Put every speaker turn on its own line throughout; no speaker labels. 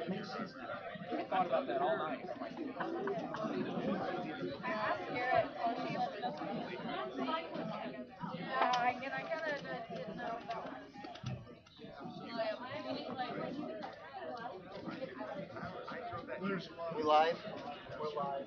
makes sense now. I thought about that all night. I'm like,
We live? We're live.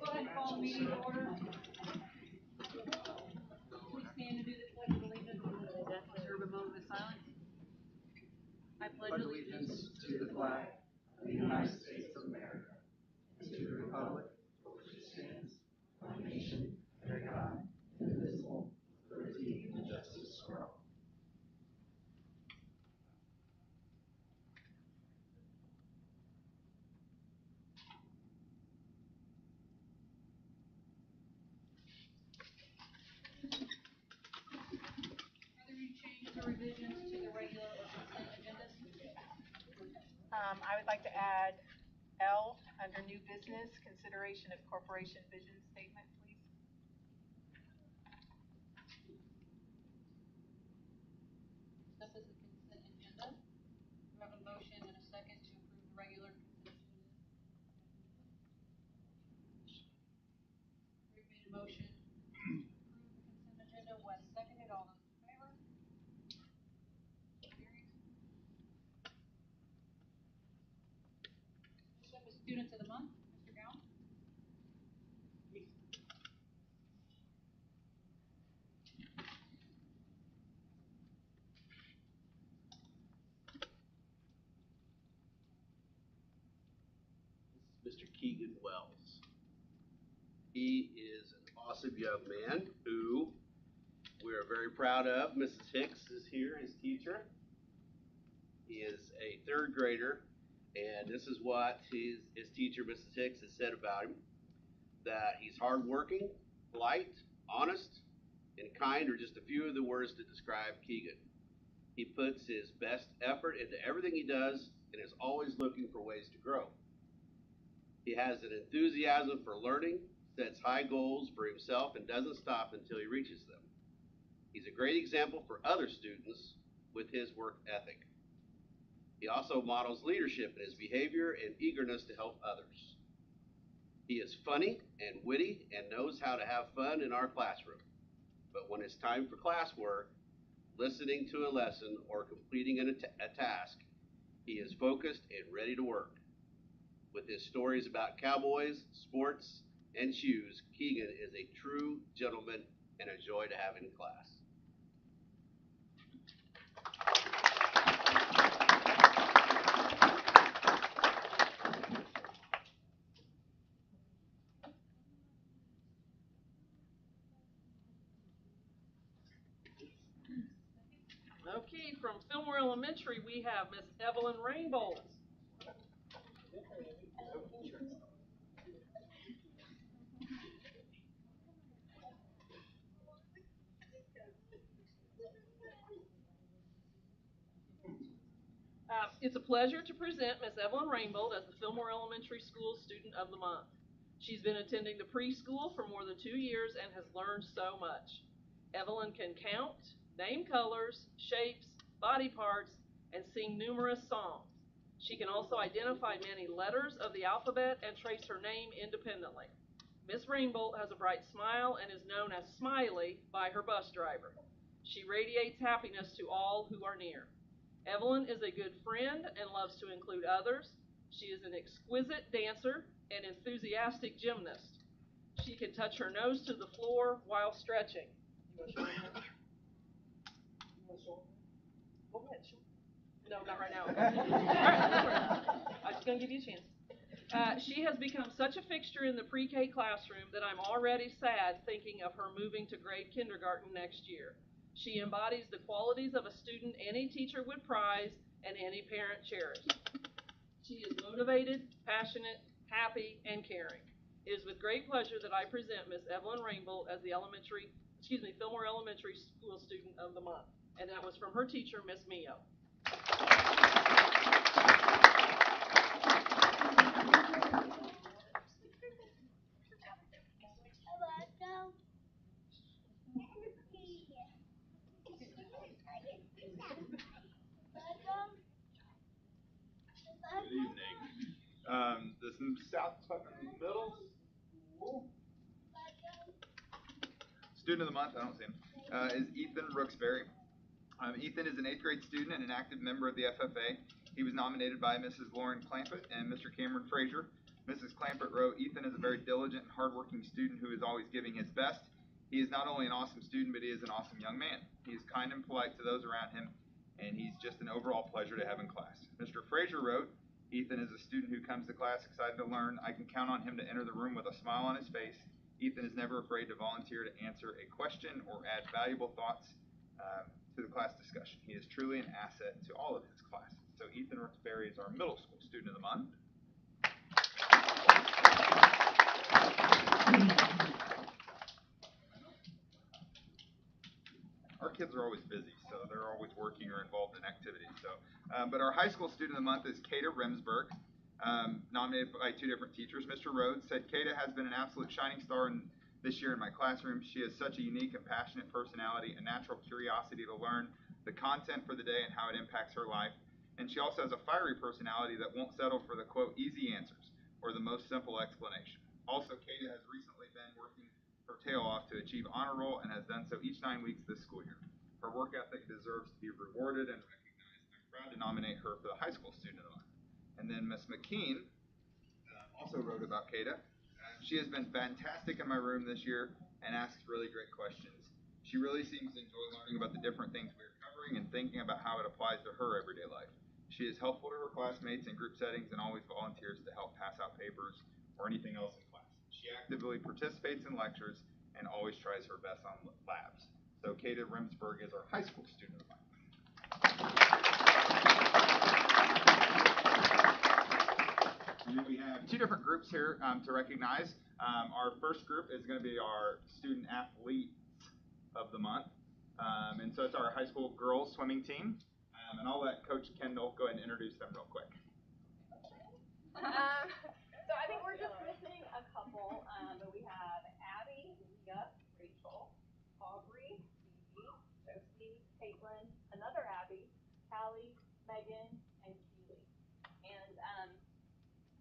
Go ahead and call the meeting to order. Please stand and do the pledge of allegiance. Observe a moment of silence. I pledge allegiance
allegiance to the flag of the United States of America, and to the republic for which it stands, one nation, under God, indivisible, with liberty and justice for all.
Are there any changes or revisions to the regular or consent agendas?
I would like to add L under new business, consideration of corporation vision statement, please.
This is the consent agenda. We have a motion and a second to approve the regular consent agenda. Rick made a motion to approve the consent agenda. Wes seconded. All those in favor? Carried. Next up is student of the month, Mr. Gown.
Mr. Keegan Wells. He is an awesome young man who we are very proud of. Mrs. Hicks is here, his teacher. He is a third grader, and this is what his teacher, Mrs. Hicks, has said about him, that he's hardworking, polite, honest, and kind are just a few of the words to describe Keegan. He puts his best effort into everything he does and is always looking for ways to grow. He has an enthusiasm for learning, sets high goals for himself, and doesn't stop until he reaches them. He's a great example for other students with his work ethic. He also models leadership in his behavior and eagerness to help others. He is funny and witty and knows how to have fun in our classroom. But when it's time for classwork, listening to a lesson, or completing a task, he is focused and ready to work. With his stories about cowboys, sports, and shoes, Keegan is a true gentleman and a joy to have in class.
Okay, from Fillmore Elementary, we have Miss Evelyn Rainbolt. It's a pleasure to present Miss Evelyn Rainbolt as the Fillmore Elementary School Student of the Month. She's been attending the preschool for more than 2 years and has learned so much. Evelyn can count, name colors, shapes, body parts, and sing numerous songs. She can also identify many letters of the alphabet and trace her name independently. Miss Rainbolt has a bright smile and is known as Smiley by her bus driver. She radiates happiness to all who are near. Evelyn is a good friend and loves to include others. She is an exquisite dancer and enthusiastic gymnast. She can touch her nose to the floor while stretching. You want to show me that? You want to show me? Go ahead, show me. No, not right now. Okay. All right, I'm just going to give you a chance. She has become such a fixture in the pre-K classroom that I'm already sad thinking of her moving to grade kindergarten next year. She embodies the qualities of a student any teacher would prize and any parent cherish. She is motivated, passionate, happy, and caring. It is with great pleasure that I present Miss Evelyn Rainbolt as the Fillmore Elementary School Student of the Month. and that was from her teacher, Miss Mio.
Good evening. The South Putnam Middle School Student of the Month, I don't see him, is Ethan Rooksbury. Ethan is an 8th grade student and an active member of the FFA. He was nominated by Mrs. Lauren Clampett and Mr. Cameron Frazier. Mrs. Clampett wrote, Ethan is a very diligent and hardworking student who is always giving his best. He is not only an awesome student, but he is an awesome young man. He is kind and polite to those around him, and he's just an overall pleasure to have in class. Mr. Frazier wrote, Ethan is a student who comes to class excited to learn. I can count on him to enter the room with a smile on his face. Ethan is never afraid to volunteer to answer a question or add valuable thoughts to the class discussion. He is truly an asset to all of his classes. So Ethan Rooksbury is our middle school student of the month. Our kids are always busy, so they're always working or involved in activities. But our high school student of the month is Kata Remsburg, nominated by 2 different teachers. Mr. Rhodes said, Kata has been an absolute shining star this year in my classroom. She has such a unique and passionate personality, a natural curiosity to learn the content for the day and how it impacts her life. And she also has a fiery personality that won't settle for the, quote, easy answers or the most simple explanation. Also, Kata has recently been working her tail off to achieve honor roll and has done so each 9 weeks this school year. Her work ethic deserves to be rewarded and recognized. I'm proud to nominate her for the high school student of the month. And then Miss McKean also wrote about Kata. She has been fantastic in my room this year and asks really great questions. She really seems to enjoy learning about the different things we're covering and thinking about how it applies to her everyday life. She is helpful to her classmates in group settings and always volunteers to help pass out papers or anything else in class. She actively participates in lectures and always tries her best on labs. So Kata Remsburg is our high school student of the month. And then we have 2 different groups here to recognize. Our first group is going to be our student athletes of the month. And so it's our high school girls swimming team. And I'll let Coach Kendall go ahead and introduce them real quick.
So I think we're just missing a couple, but we have Abby, Leah, Rachel, Aubrey, Phoebe, Josie, Caitlin, another Abby, Callie, Megan, and Keely. And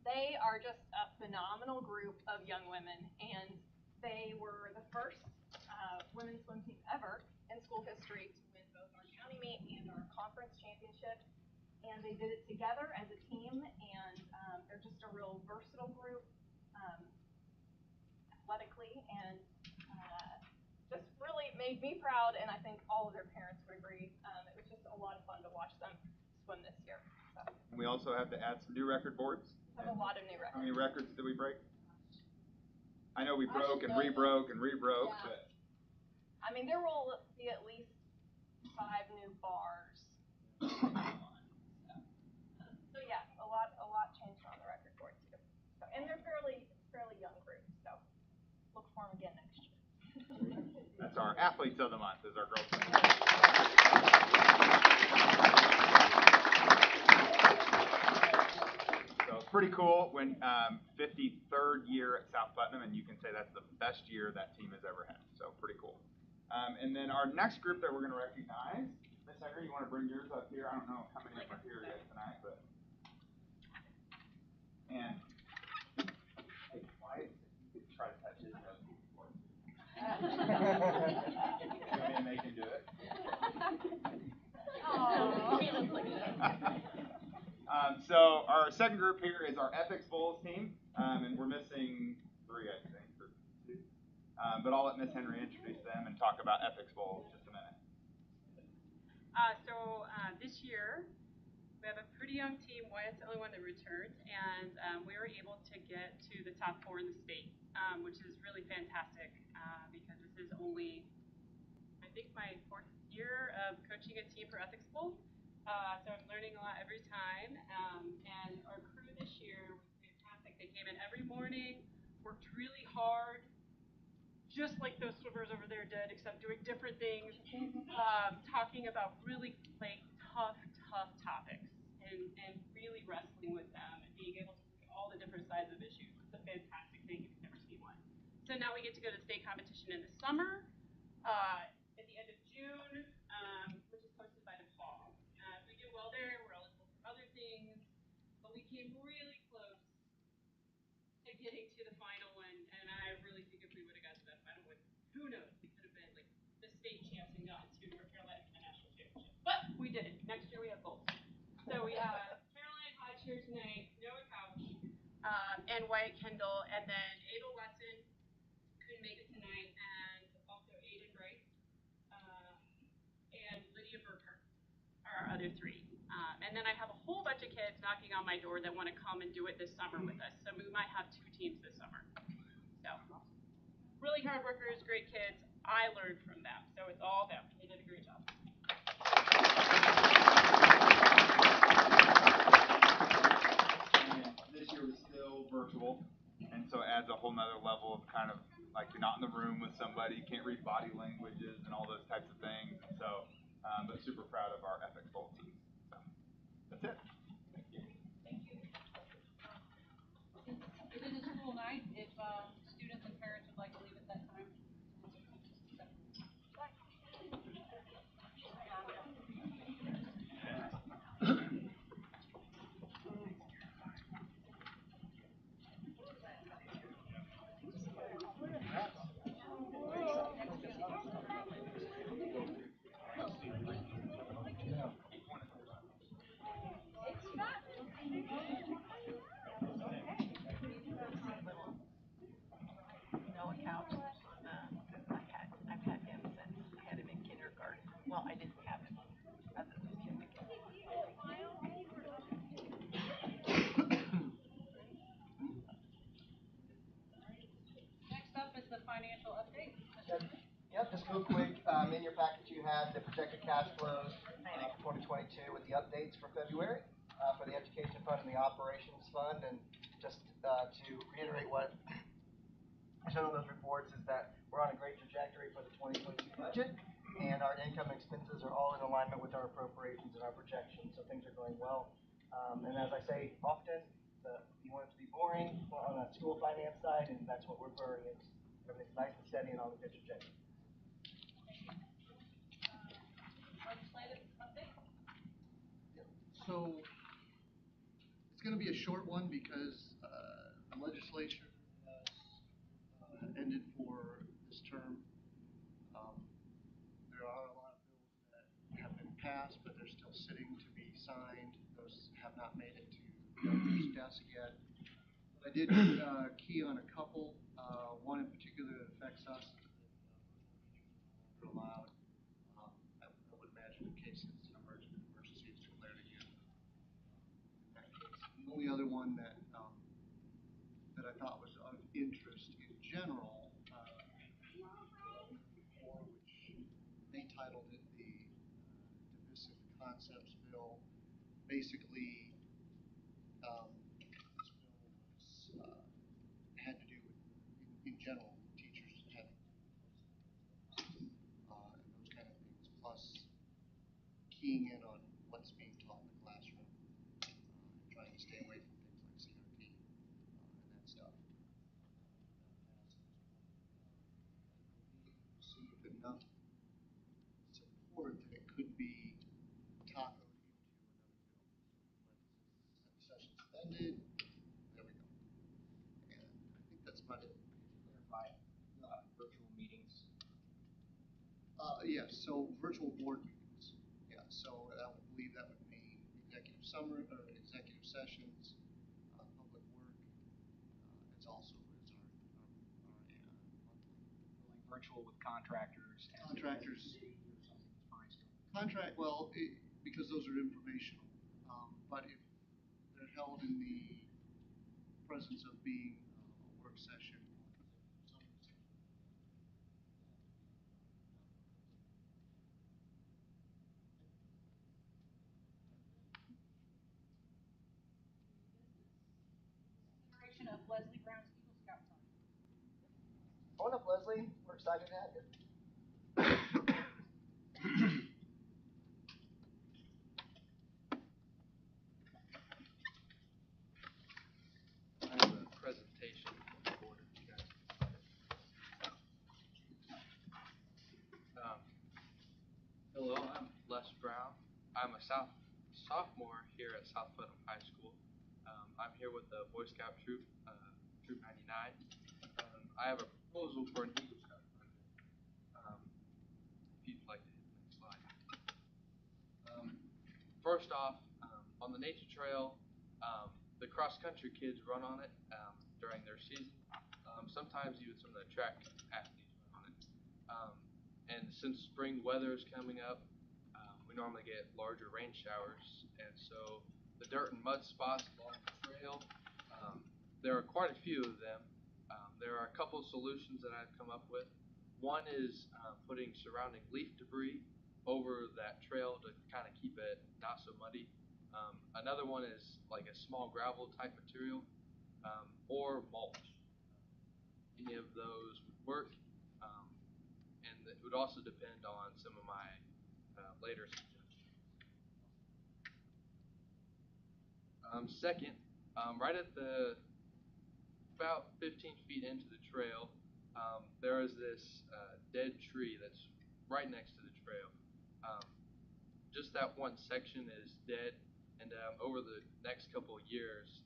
they are just a phenomenal group of young women, and they were the first women's swim team ever in school history to win both our county meet and our conference championship. And they did it together as a team, and they're just a real versatile group athletically, and just really made me proud, and I think all of their parents would agree. It was just a lot of fun to watch them swim this year. So.
We also have to add some new record boards.
We have a lot of new records.
How many records did we break? I know we broke and rebroke and rebroke,
yeah.
but
I mean, there will be at least 5 new bars. So yeah, a lot changed on the record board too. So, and they're fairly young groups, so look for them again next year.
that's our athletes of the month, is our girls. So pretty cool when 53rd year at South Putnam, and you can say that's the best year that team has ever had. So pretty cool. And then our next group that we're going to recognize, Miss Henry, you want to bring yours up here? I don't know how many of them are here yet tonight, but and hey, quiet. You could try to touch his nose before. You want me to make him do it? So our second group here is our Ethics Bowls team, and we're missing 3, I think, or 2. But I'll let Miss Henry introduce them and talk about Ethics Bowls in just a minute.
This year, we have a pretty young team. Wyatt's the only one that returned, and we were able to get to the top 4 in the state, which is really fantastic because this is only, I think, my 4th year of coaching a team for Ethics Bowl. So I'm learning a lot every time, and our crew this year was fantastic. They came in every morning, worked really hard, just like those swimmers over there did, except doing different things, talking talking about really like tough topics and really wrestling with them and being able to look at all the different sides of issues. It's a fantastic thing if you've never seen one. So now we get to go to state competition in the summer, at the end of June, which is hosted by DePaul. If we do well there, we're eligible for other things, but we came really close to getting to the final one, and I really think if we would have got to that final one, who knows, we could have been like the state champs and gotten to North Carolina for the national championship. But we didn't. Next year we have both. So we have Caroline Hodge here tonight, Noah Couch, and Wyatt Kendall, and then Abel Watson couldn't make it tonight, and also Aiden Bryce, and Lydia Burkhart are our other three. And then I have a whole bunch of kids knocking on my door that want to come and do it this summer with us. So we might have 2 teams this summer. So really hard workers, great kids. I learned from them, so it's all them. They did a great job.
And this year was still virtual, and so it adds a whole nother level of kind of like you're not in the room with somebody, you can't read body languages and all those types of things. And so, but super proud of our Epic Bowl team. So that's it. Thank you.
Thank you. It is a school night. If students and parents would like to leave at that time.
Noah Couch. I've had him since I had him in kindergarten. Well, I didn't have him other than kindergarten.
Next up is the financial update.
Yep, just real quick, in your package you had the projected cash flows for 2022 with the updates for February for the Education Fund and the Operations Fund. And just to reiterate what I showed on those reports is that we're on a great trajectory for the 2022 budget, and our income and expenses are all in alignment with our appropriations and our projections, so things are going well. And as I say often, you want it to be boring on the school finance side, and that's what we're burning. Everything's nice and steady and on a good trajectory.
Legislative update.
So it's going to be a short one because the legislature has ended for this term. There are a lot of bills that have been passed, but they're still sitting to be signed. Those have not made it to the governor's desk yet. But I did key on a couple. One in particular that affects us is that virtual meetings are no longer allowed. I would imagine in cases an emergency is declared again. In that case, the only other one that I thought was of interest in general, which they titled it the Divisive Concepts Bill. Basically, this bill was had to do with, in general, teachers having and those kind of things, plus keying in on what's being taught in the classroom, trying to stay away from things like CRT and that stuff. Received enough support that it could be tackled into another bill. But session suspended. There we go. And I think that's about it.
Clarify virtual meetings.
Yes, so virtual board meetings. Yeah, so I would believe that would mean executive summary or executive sessions, public work. It's also our monthly.
Like virtual with contractors.
Contractors.
Or something is fine still.
Because those are informational. But if they're held in the presence of being a work session,
Consideration of Leslie Brown's Eagle Scout sign.
Come on up, Leslie. We're excited to have you.
Hello, I'm Les Brown. I'm a sophomore here at South Putnam High School. I'm here with the Boy Scout troop, Troop 99. I have a proposal for an Eagle Scout project. If you'd like to hit the next slide. First off, on the nature trail, the cross-country kids run on it during their season. Sometimes even some of the track athletes run on it. And since spring weather is coming up, we normally get larger rain showers, and so the dirt and mud spots along the trail, there are quite a few of them. There are a couple solutions that I've come up with. One is putting surrounding leaf debris over that trail to kind of keep it not so muddy. Another one is like a small gravel type material, or mulch. Any of those would work, and it would also depend on some of my later suggestions. Second, right at the about 15 feet into the trail, there is this dead tree that's right next to the trail. Just that one section is dead, and over the next couple of years,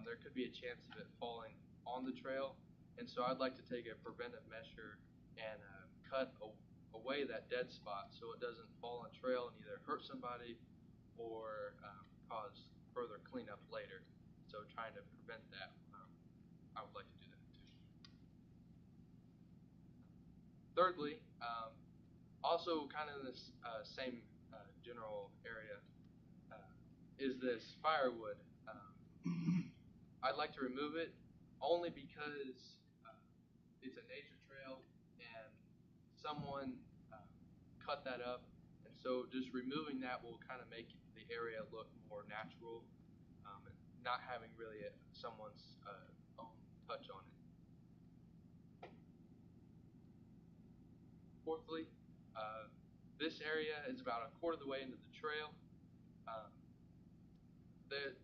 there could be a chance of it falling on the trail. And so I'd like to take a preventive measure and cut away that dead spot so it doesn't fall on the trail and either hurt somebody or cause further cleanup later. So trying to prevent that, I would like to do that too. Thirdly, also kind of in this same general area, is this firewood. I'd like to remove it only because it's a nature trail and someone cut that up, and so just removing that will kind of make the area look more natural, and not having really someone's own touch on it. Fourthly, this area is about a quarter of the way into the trail.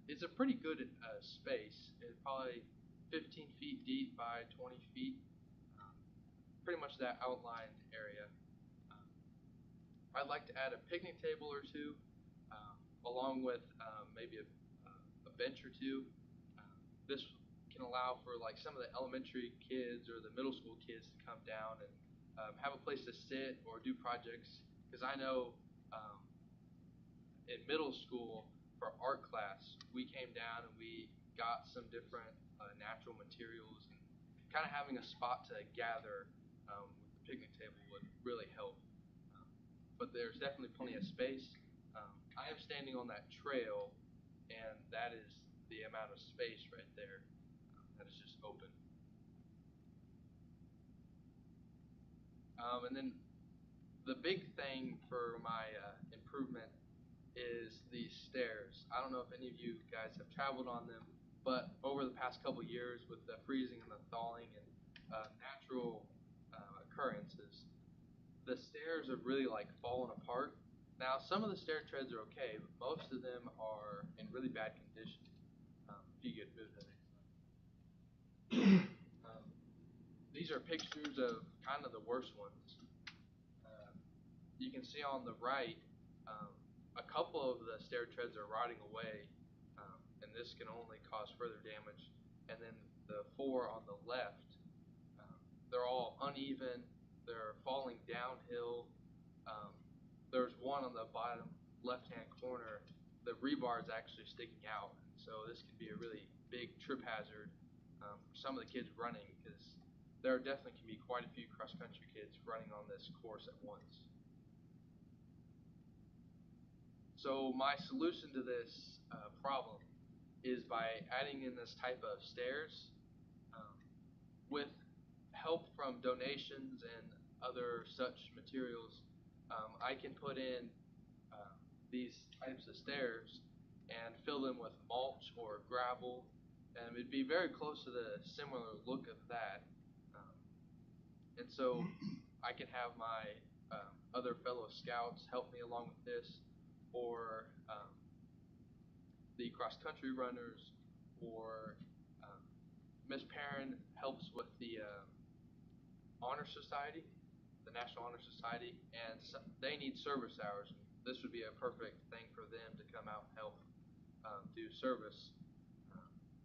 It's a pretty good space. It's probably 15 feet deep by 20 feet. Pretty much that outlined area. I'd like to add a picnic table or two, along with maybe a bench or two. This can allow for like some of the elementary kids or the middle school kids to come down and have a place to sit or do projects. Because I know in middle school for art class, we came down and we got some different natural materials, and kind of having a spot to gather with the picnic table would really help. But there's definitely plenty of space. I am standing on that trail, and that is the amount of space right there that is just open. And then the big thing for my improvement is these stairs. I don't know if any of you guys have traveled on them, but over the past couple years with the freezing and the thawing and natural occurrences, the stairs have really like fallen apart. Now some of the stair treads are okay, but most of them are in really bad condition. If you could move to the next slide. These are pictures of kind of the worst ones. You can see on the right, a couple of the stair treads are rotting away, and this can only cause further damage. And then the four on the left, they're all uneven, they're falling downhill. There's one on the bottom left-hand corner, the rebar is actually sticking out, so this can be a really big trip hazard for some of the kids running, because there definitely can be quite a few cross-country kids running on this course at once. So my solution to this problem is by adding in this type of stairs with help from donations and other such materials. I can put in these types of stairs and fill them with mulch or gravel, and it'd be very close to the similar look of that. And so I can have my other fellow scouts help me along with this, or the cross-country runners, or Miss Perrin helps with the Honor Society. the National Honor Society, and they need service hours. This would be a perfect thing for them to come out and help do service,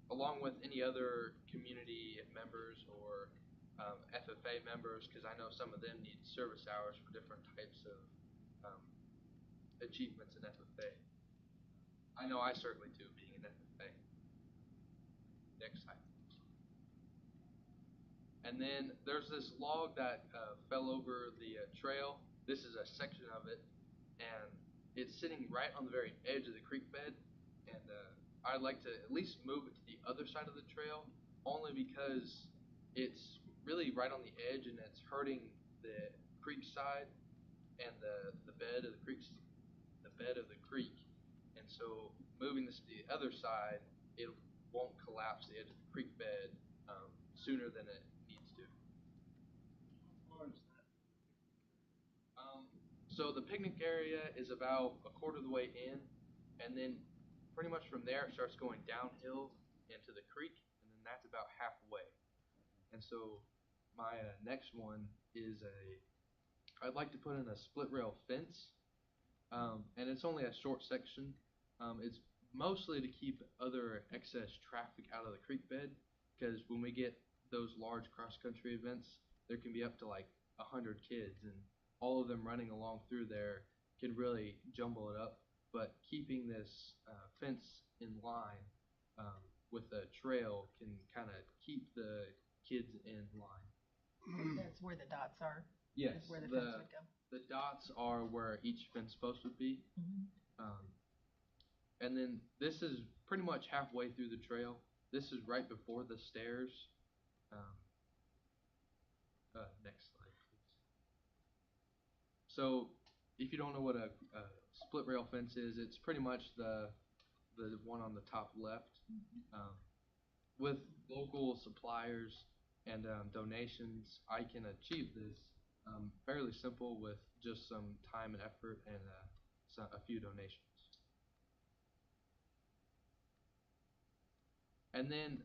along with any other community members or FFA members, because I know some of them need service hours for different types of achievements in FFA. I know I certainly do, being an FFA. Next slide. And then there's this log that fell over the trail. This is a section of it, and it's sitting right on the very edge of the creek bed. And I'd like to at least move it to the other side of the trail, only because it's really right on the edge and it's hurting the creek side and the bed of the creek, and so moving this to the other side, it won't collapse the edge of the creek bed sooner than it needs to. So the picnic area is about a quarter of the way in, and then pretty much from there it starts going downhill into the creek, and then that's about halfway. And so my next one is I'd like to put in a split rail fence. And it's only a short section. It's mostly to keep other excess traffic out of the creek bed, because when we get those large cross-country events, there can be up to like 100 kids, and all of them running along through there can really jumble it up. But keeping this fence in line with a trail can kind of keep the kids in line.
That's where the dots are.
Yes,
That's where the fence would go.
the dots are where each fence post would be. And then this is pretty much halfway through the trail. This is right before the stairs. Next slide, please. So if you don't know what a split rail fence is, it's pretty much the one on the top left. With local suppliers and donations, I can achieve this fairly simple with just some time and effort and a few donations. And then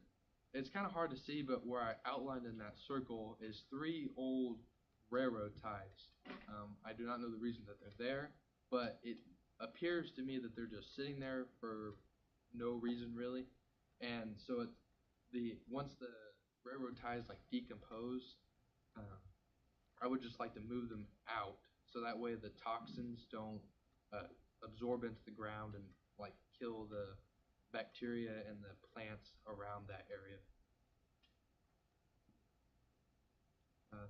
it's kind of hard to see, but where I outlined in that circle is 3 old railroad ties. I do not know the reason that they're there, but it appears to me that they're just sitting there for no reason really. And so once the railroad ties like decompose, I would just like to move them out, so that way the toxins don't absorb into the ground and like kill the bacteria and the plants around that area.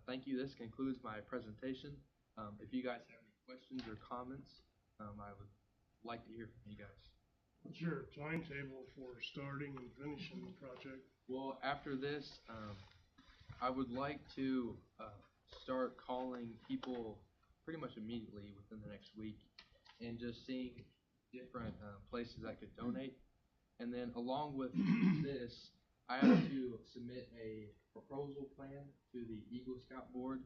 Thank you. This concludes my presentation. If you guys have any questions or comments, I would like to hear from you guys.
What's your timetable for starting and finishing the project?
Well, after this, I would like to start calling people pretty much immediately within the next week and just seeing different places I could donate. And then along with this, I have to submit a proposal plan to the Eagle Scout Board,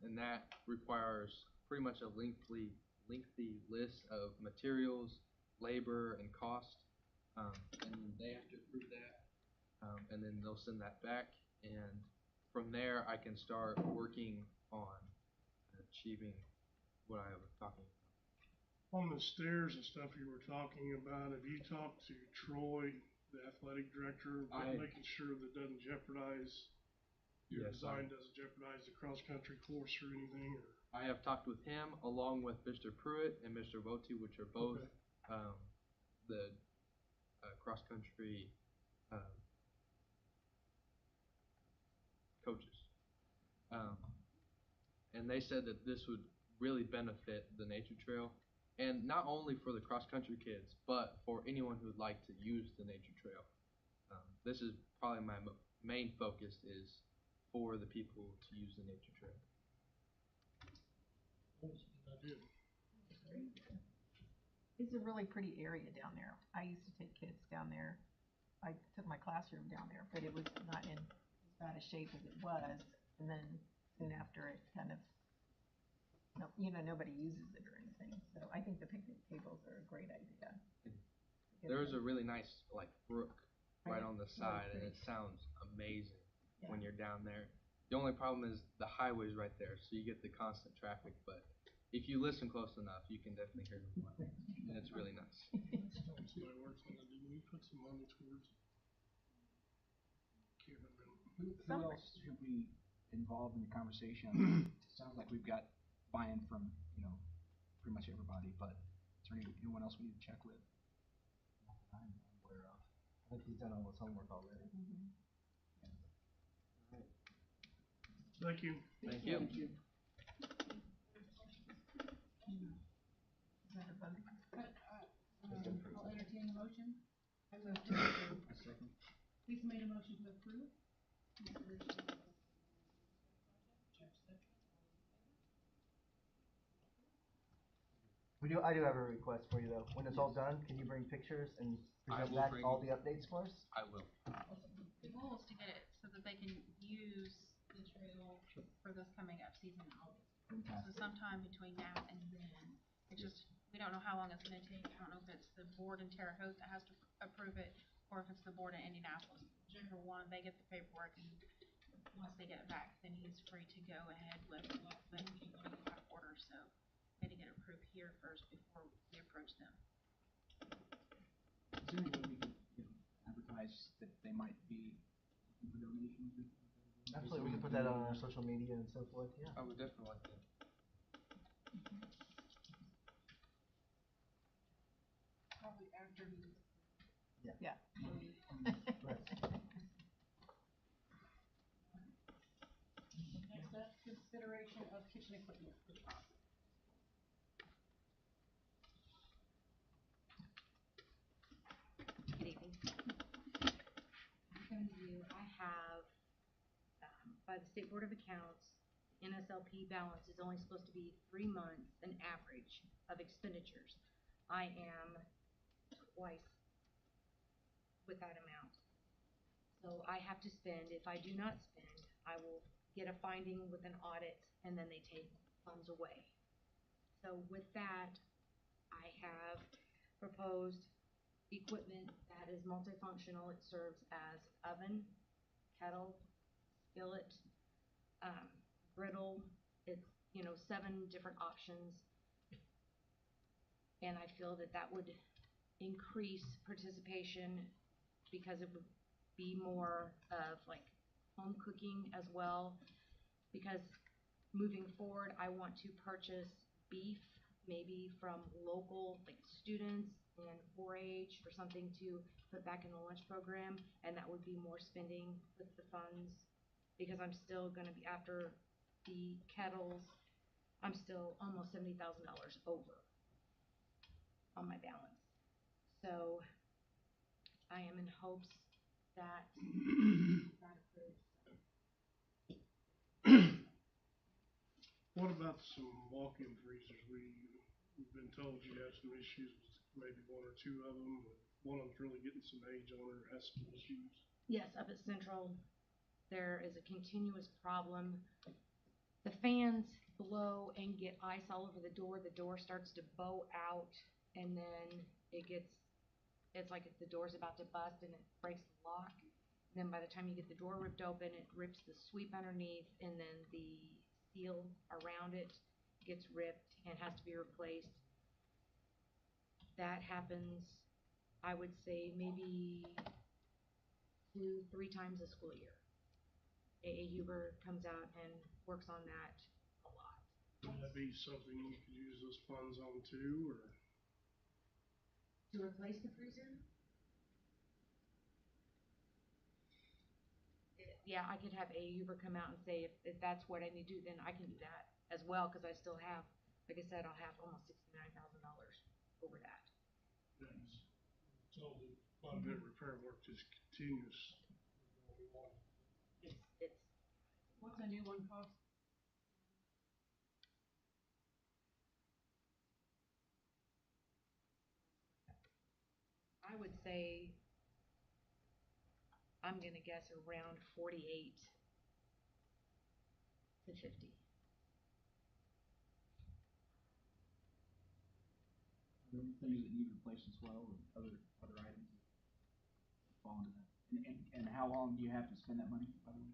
and that requires pretty much a lengthy list of materials, labor, and cost. And they have to approve that, and then they'll send that back. And from there, I can start working on achieving what I was talking about.
On the stairs and stuff you were talking about, have you talked to Troy, the athletic director, making sure that doesn't jeopardize your design, doesn't jeopardize the cross-country course or anything? Or?
I have talked with him along with Mr. Pruitt and Mr. Voti, which are both the cross-country coaches. And they said that this would really benefit the nature trail, and not only for the cross-country kids, but for anyone who would like to use the nature trail. This is probably my main focus, is for the people to use the nature trail.
It's a really pretty area down there. I used to take kids down there. I took my classroom down there, but it was not in as bad a shape as it was. And then soon after, it kind of, nobody uses it or anything. So I think the picnic tables are a great idea.
There's a really nice brook right on the side, and it sounds amazing when you're down there. The only problem is the highway's right there, so you get the constant traffic, but if you listen close enough, you can definitely hear them. And it's really nice.
Somebody works on it, did we put some money towards it? Can't remember.
Who else should we involve in the conversation? It sounds like we've got buy-in from, pretty much everybody, but is there anyone else we need to check with?
Not that I'm aware of. I think he's done all his homework already.
Thank you.
Thank you.
I'll entertain a motion.
A second.
Lisa made a motion to approve.
I do have a request for you though. When it's all done, can you bring pictures and
I
present
will
back
bring
all
it.
the updates for us?
I will.
The goal is to get it so that they can use the trail for this coming up season in August. So
Fantastic.
sometime between now and then, it's just, we don't know how long it's gonna take. I don't know if it's the board in Terre Haute that has to approve it, or if it's the board in Indianapolis. Whichever one, they get the paperwork, and once they get it back, then he's free to go ahead with the back order, so they had to get it approved here first before we approach them.
Is there any way we could, advertise that they might be looking for donations?
Absolutely, we can put that on our social media and so forth, yeah.
I would definitely like that.
Probably after he.
Yeah.
Next up, consideration of kitchen equipment.
Good evening. I'm coming to you, I have, by the State Board of Accounts, NSLP balance is only supposed to be 3 months, an average of expenditures. I am twice with that amount. So I have to spend, if I do not spend, I will get a finding with an audit, and then they take funds away. So with that, I have proposed equipment that is multifunctional. It serves as oven, kettle, skillet, griddle. It's, 7 different options. And I feel that that would increase participation because it would be more of like home cooking as well. Because moving forward, I want to purchase beef, maybe from local like students and 4-H or something to put back in the lunch program, and that would be more spending with the funds, because I'm still gonna be, after the kettles, I'm still almost $70,000 over on my balance. So I am in hopes that that approves.
What about some walk-in freezers? We've been told you have some issues with maybe 1 or 2 of them. One of them's really getting some age on her, has some issues.
Yes, up at Central, there is a continuous problem. The fans blow and get ice all over the door. The door starts to bow out, and then it's like the door's about to bust and it breaks the lock. And then by the time you get the door ripped open, it rips the sweep underneath, and then the seal around it gets ripped and has to be replaced. That happens, I would say, maybe 2-3 times a school year. A.A. Huber comes out and works on that a lot.
Would that be something you could use those funds on too, or?
To replace the freezer? Yeah, I could have A.A. Huber come out and say, if that's what I need to do, then I can do that as well, because I still have, like I said, I'll have almost $69,000 over that.
Yes. So quite a bit of repair work just continues.
It's
What's a new one cost?
I would say, I'm gonna guess around 48 to 50.
Are there any things that need replaced as well, or other items that fall into that? And how long do you have to spend that money, by the way?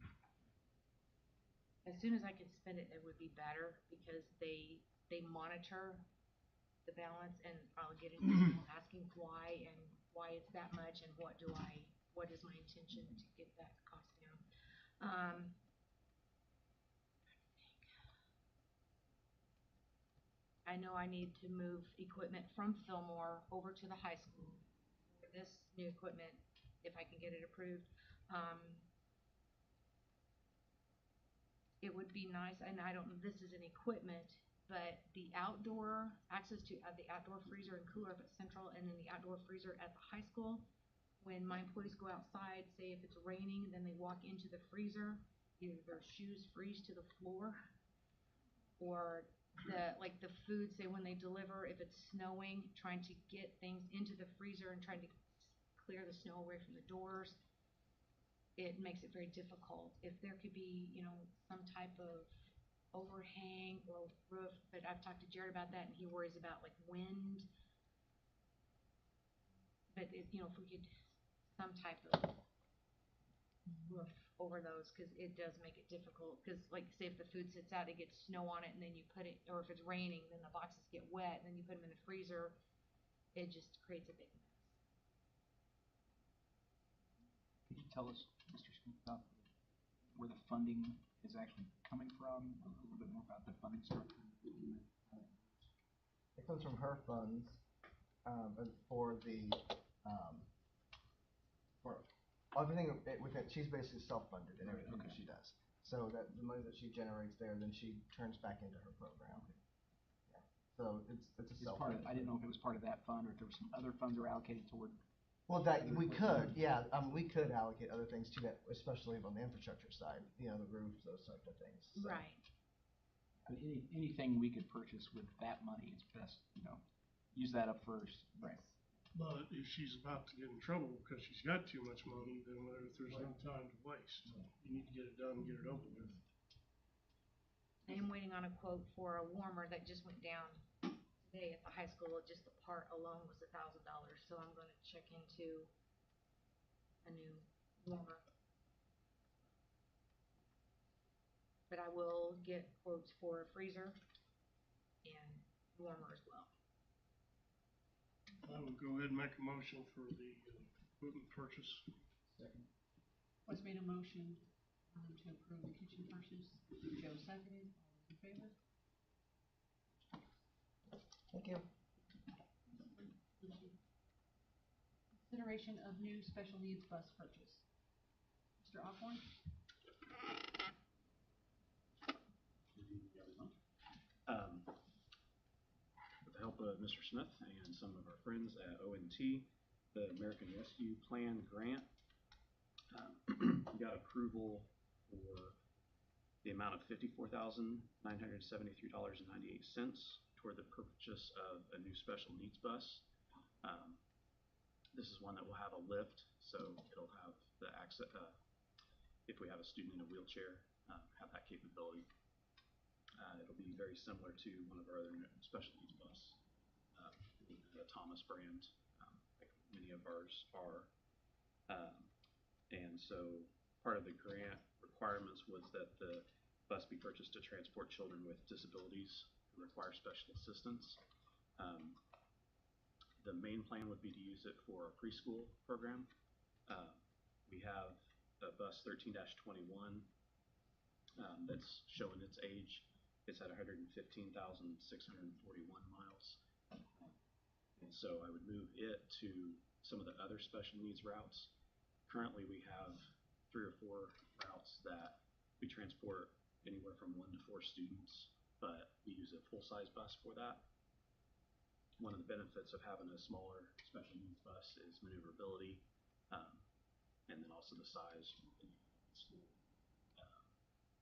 as soon as I could spend it, it would be better because they monitor the balance, and I'll get an email asking why and why it's that much and what is my intention to get that cost down. I know I need to move equipment from Fillmore over to the high school for this new equipment, if I can get it approved. It would be nice, and I don't know, this isn't equipment, but the outdoor, access to the outdoor freezer and cooler up at Central, and then the outdoor freezer at the high school. When my employees go outside, say if it's raining, then they walk into the freezer, either their shoes freeze to the floor, or the food, say when they deliver, if it's snowing, trying to get things into the freezer and trying to clear the snow away from the doors, it makes it very difficult. If there could be, some type of overhang or roof, but I've talked to Jared about that, and he worries about like wind. But if we could some type of roof over those, because it does make it difficult. Because like say if the food sits out, it gets snow on it, and then you put it, or if it's raining, then the boxes get wet, and then you put them in the freezer. It just creates a big mess.
Could you tell us, Mr. Smith, about where the funding is actually coming from? A little bit more about the funding structure?
It comes from her funds, for everything with it. She's basically self-funded in everything that she does. So that the money that she generates there, then she turns back into her program. Yeah. So it's a self.
I didn't know if it was part of that fund or if there were some other funds that were allocated toward.
Well, that we could, yeah. We could allocate other things to that, especially on the infrastructure side. The roofs, those types of things. So.
Right.
But anything we could purchase with that money, it's best, use that up first.
Right.
But if she's about to get in trouble because she's got too much money, then there's no time to waste. You need to get it done and get it over with.
I am waiting on a quote for a warmer that just went down today at the high school. Just the part alone was $1,000, so I'm going to check into a new warmer. But I will get quotes for a freezer and warmer as well.
I will go ahead and make a motion for the equipment purchase.
Second.
Wes made a motion to approve the kitchen purchase. Joe seconded. All those in favor?
Thank you.
Consideration of new special needs bus purchase. Mr. Osborne?
With the help of Mr. Smith and some of our friends at ONT, the American Rescue Plan grant got approval for the amount of $54,973.98 toward the purchase of a new special needs bus. This is one that will have a lift, so it'll have the access, if we have a student in a wheelchair, have that capability. It'll be very similar to one of our other special needs bus, the Thomas brand, like many of ours are. And so part of the grant requirements was that the bus be purchased to transport children with disabilities who require special assistance. The main plan would be to use it for a preschool program. We have a bus 13-21 that's showing its age. It's at 115,641 miles. And so I would move it to some of the other special needs routes. Currently we have 3 or 4 routes that we transport anywhere from 1 to 4 students, but we use a full-size bus for that. One of the benefits of having a smaller special needs bus is maneuverability, and then also the size.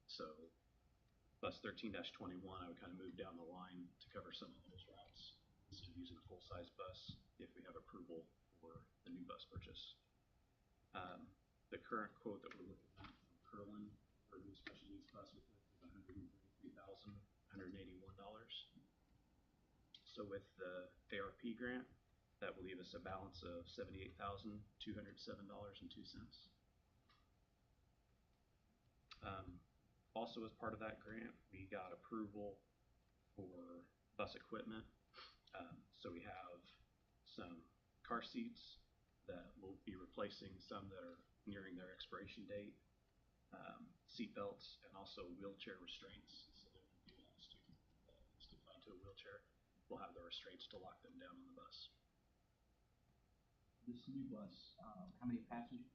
So bus 13-21, I would kind of move down the line to cover some of those routes instead of using a full-size bus if we have approval for the new bus purchase. The current quote that we're looking at from Curlin for a new special needs bus with it is $133,181. So with the ARP grant, that will leave us a balance of $78,207.02. Also, as part of that grant, we got approval for bus equipment. So we have some car seats that will be replacing some that are nearing their expiration date, seat belts, and also wheelchair restraints. So that when people is confined to a wheelchair, we'll have the restraints to lock them down on the bus.
This new bus, how many passengers?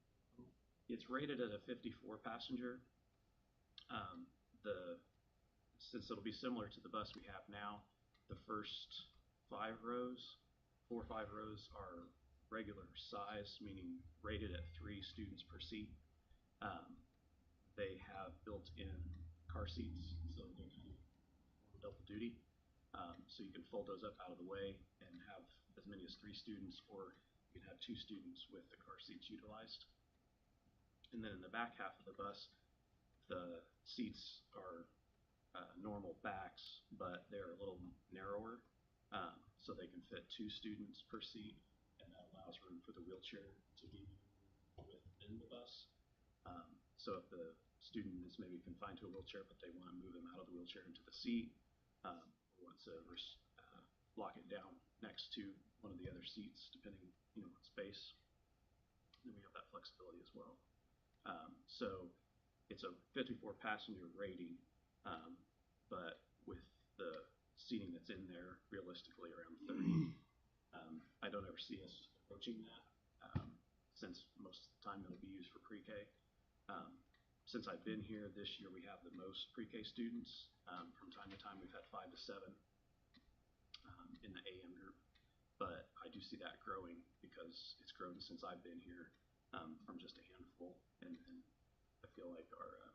It's rated at a 54 passenger. Since it'll be similar to the bus we have now, the first 4 or 5 rows are regular size, meaning rated at 3 students per seat. They have built-in car seats, so they're kind of double duty. So you can fold those up out of the way and have as many as 3 students, or you can have 2 students with the car seats utilized. And then in the back half of the bus, the seats are normal backs, but they're a little narrower, so they can fit 2 students per seat, and that allows room for the wheelchair to be within the bus. So if the student is maybe confined to a wheelchair, but they want to move them out of the wheelchair into the seat, or want to lock it down next to one of the other seats, depending on space, then we have that flexibility as well. So it's a 54 passenger rating, but with the seating that's in there, realistically around 30. I don't ever see us approaching that, since most of the time it'll be used for pre-K. Since I've been here this year, we have the most pre-K students. From time to time, we've had 5 to 7 in the AM group, but I do see that growing because it's grown since I've been here, from just a handful, and I feel like our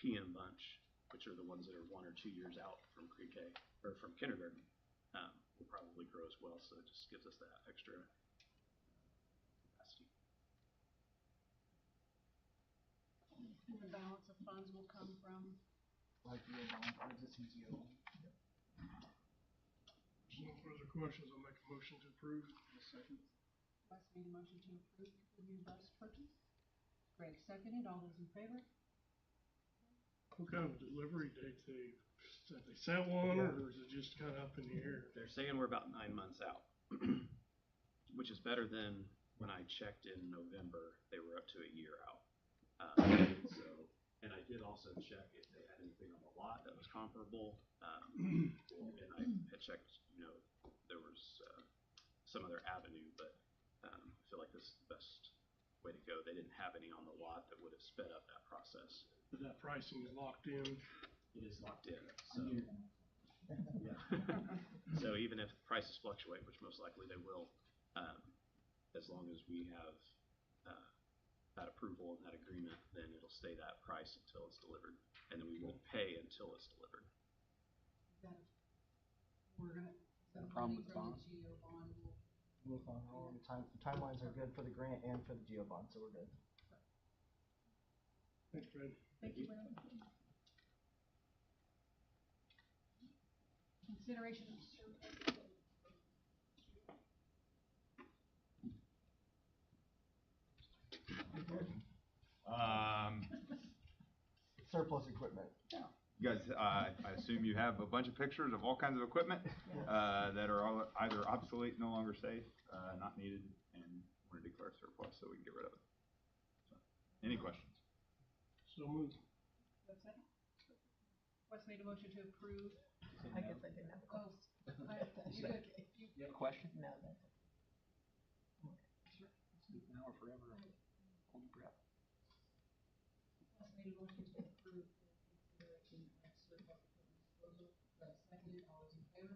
PM bunch, which are the ones that are 1 or 2 years out from pre-K or from kindergarten, will probably grow as well. So it just gives us that extra capacity.
And the balance of funds will come from?
Like the existing GO.
No further questions, I'll make a motion to approve.
Second.
Wes made a motion to approve the new bus purchase. Greg seconded. All those in favor?
What kind of delivery date have they set one, or is it just kind of up in the air?
They're saying we're about 9 months out, which is better than when I checked in November. They were up to a year out. And I did also check if they had anything on the lot that was comparable. And I had checked, there was some other avenue, but I feel like this is the best way to go. They didn't have any on the lot that would have sped up that process.
But that pricing is locked in?
It is locked in. So, yeah. So even if prices fluctuate, which most likely they will, as long as we have that approval and that agreement, then it'll stay that price until it's delivered, and then we won't pay until it's delivered.
Got a problem with the bond? With all the timelines are good for the grant and for the GO bond, so we're good.
Thanks, Fred.
Thank you, Brad. Consideration of surplus.
Surplus equipment.
You guys, I assume you have a bunch of pictures of all kinds of equipment that are all either obsolete, no longer safe, not needed, and want to declare surplus so we can get rid of it. So, any questions?
So moved.
Second? Wes made a motion to approve.
I guess I didn't have a question.
You good?
You have a question?
No, that's
Now or forever? Hold your breath.
Wes made a motion to approve the consideration of surplus equipment disposal. Seconded. All those in favor?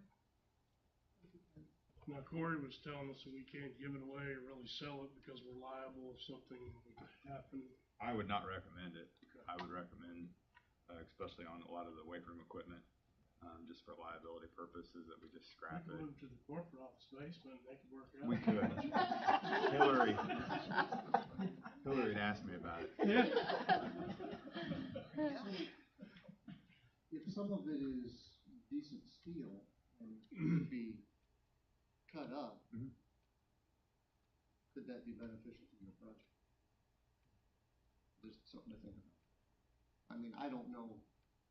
Now, Corey was telling us that we can't give it away or really sell it because we're liable if something would happen.
I would not recommend it. I would recommend, especially on a lot of the weight room equipment, just for liability purposes, that we just scrap
We could
it.
move to the corporate office basement and they could work it out.
We could. Hillary had asked me about it.
Yeah.
If some of it is decent steel and could be cut up, could that be beneficial to your project? Just something to think about. I mean, I don't know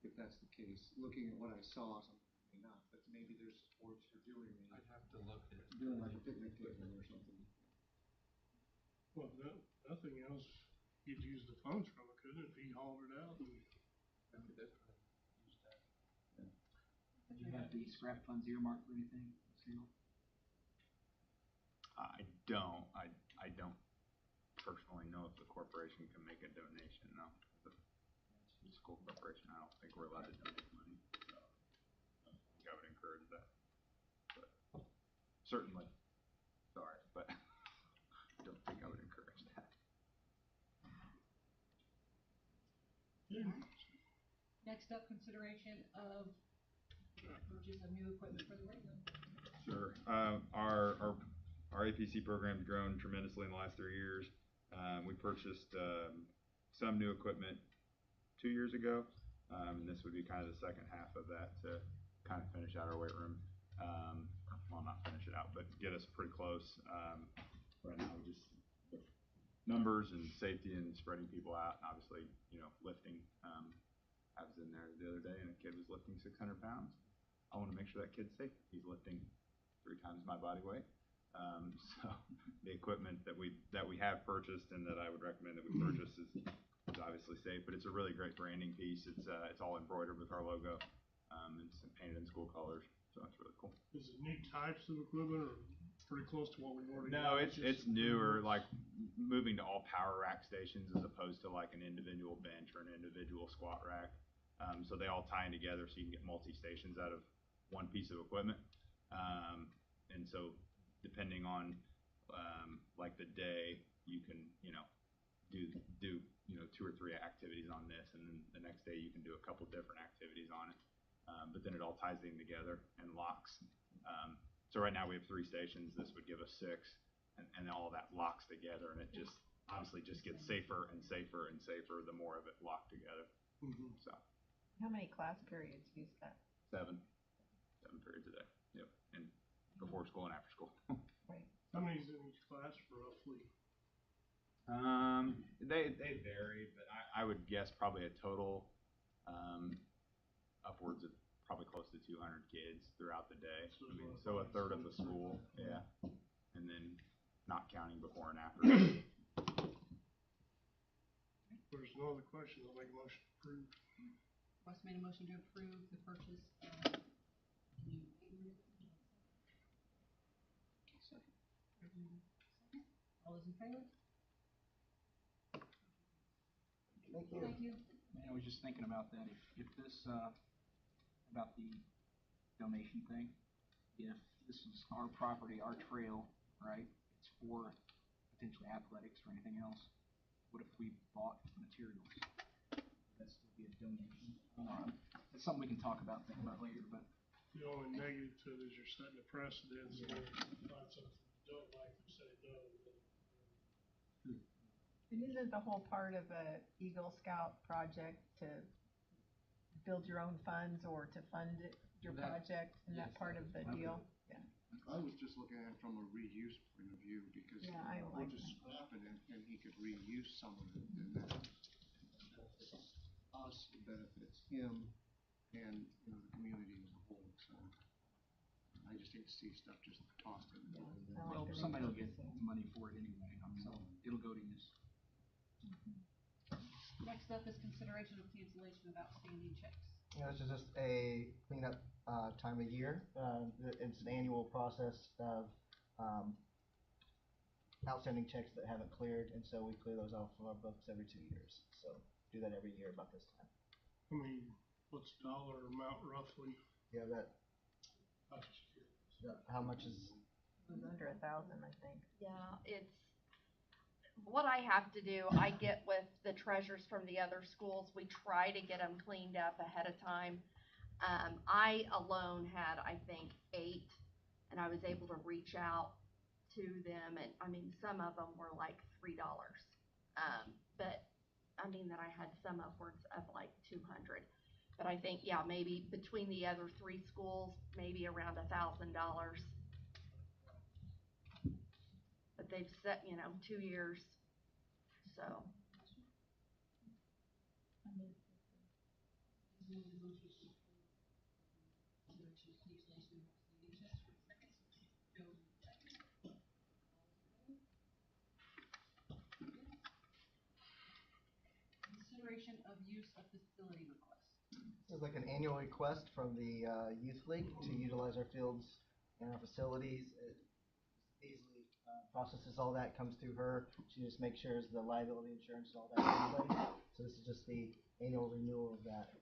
if that's the case. Looking at what I saw, something may not, but maybe there's sports for doing
I'd have to look at.
doing like a picnic table or something.
Well, nothing else, he'd use the funds from it, couldn't it, if he hauled it out and.
I could definitely use that.
Do you have the scrap funds earmarked for anything, Seal?
I don't. I don't personally know if the corporation can make a donation. No, the school corporation, I don't think we're allowed to donate money. So I think I would encourage that. But certainly, sorry, but I don't think I would encourage that.
Next up, consideration of purchase of new equipment for the radio.
Sure. Our APC program's grown tremendously in the last 3 years. We purchased some new equipment 2 years ago, and this would be kind of the second half of that to kind of finish out our weight room. Well, not finish it out, but get us pretty close. Right now, we just numbers and safety and spreading people out, and obviously, lifting. I was in there the other day, and a kid was lifting 600 pounds. I want to make sure that kid's safe. He's lifting 3 times my body weight. So the equipment that we have purchased and that I would recommend that we purchase is obviously safe, but it's a really great branding piece. It's all embroidered with our logo. It's painted in school colors, so it's really cool.
Is it new types of equipment or pretty close to what we've already
No,
got?
it's newer, like moving to all power rack stations as opposed to like an individual bench or an individual squat rack. So they all tie in together so you can get multi-stations out of one piece of equipment. And so depending on like the day, you can do 2 or 3 activities on this, and then the next day you can do a couple different activities on it. But then it all ties in together and locks. So right now we have 3 stations. This would give us 6, and all of that locks together, and it just obviously just gets safer and safer and safer the more of it locked together.
Mm-hmm.
So
How many class periods use that?
7 periods a day. Yep, and before school and after school.
Right.
How many's in each class roughly?
They vary, but I would guess probably a total upwards of probably close to 200 kids throughout the day. I mean, so a third of the school, yeah, and then not counting before and after.
There's no other questions, I'll make a motion to approve.
Wes made a motion to approve the purchase of new weight room.
Second.
Second. All those in favor?
Thank you.
Thank you.
Man, I was just thinking about that. If this, about the donation thing, if this is our property, our trail, right? It's for potentially athletics or anything else. What if we bought materials? Would that still be a donation? It's something we can talk about, think about later, but.
The only negative to it is you're setting a precedent, so if you find something you don't like, you say no.
And isn't the whole part of a Eagle Scout project to build your own funds or to fund your project? Isn't that part of the deal? Yeah.
I was just looking at it from a reuse point of view, because
Yeah, I
we're
like
just
that.
scrapping it, and he could reuse some of it, and that benefits us, it benefits him, and the community as a whole. So I just hate to see stuff just tossed in there.
Well, somebody will get money for it anyway, so it'll go to use.
Next up is consideration of cancellation of outstanding checks.
This is just a cleanup time of year. It's an annual process of outstanding checks that haven't cleared, and so we clear those off of our books every 2 years. So do that every year about this time.
I mean, what's the dollar amount roughly?
Yeah, how much is?
It was under 1,000, I think.
Yeah, it's what I have to do. I get with the treasurers from the other schools. We try to get them cleaned up ahead of time. I alone had, I think, 8, and I was able to reach out to them, and I mean, some of them were like $3. But I mean that I had some upwards of like 200. But I think, yeah, maybe between the other 3 schools, maybe around $1,000. But they've set, 2 years, so.
made a motion to approve consideration of cancellation of outstanding checks for the second. Joe moved second. All those in favor? Yes. Consideration of use of facility request.
This is like an annual request from the youth league to utilize our fields and our facilities. It easily processes all that, comes through her. She just makes sure the liability insurance and all that is in place. So this is just the annual renewal of that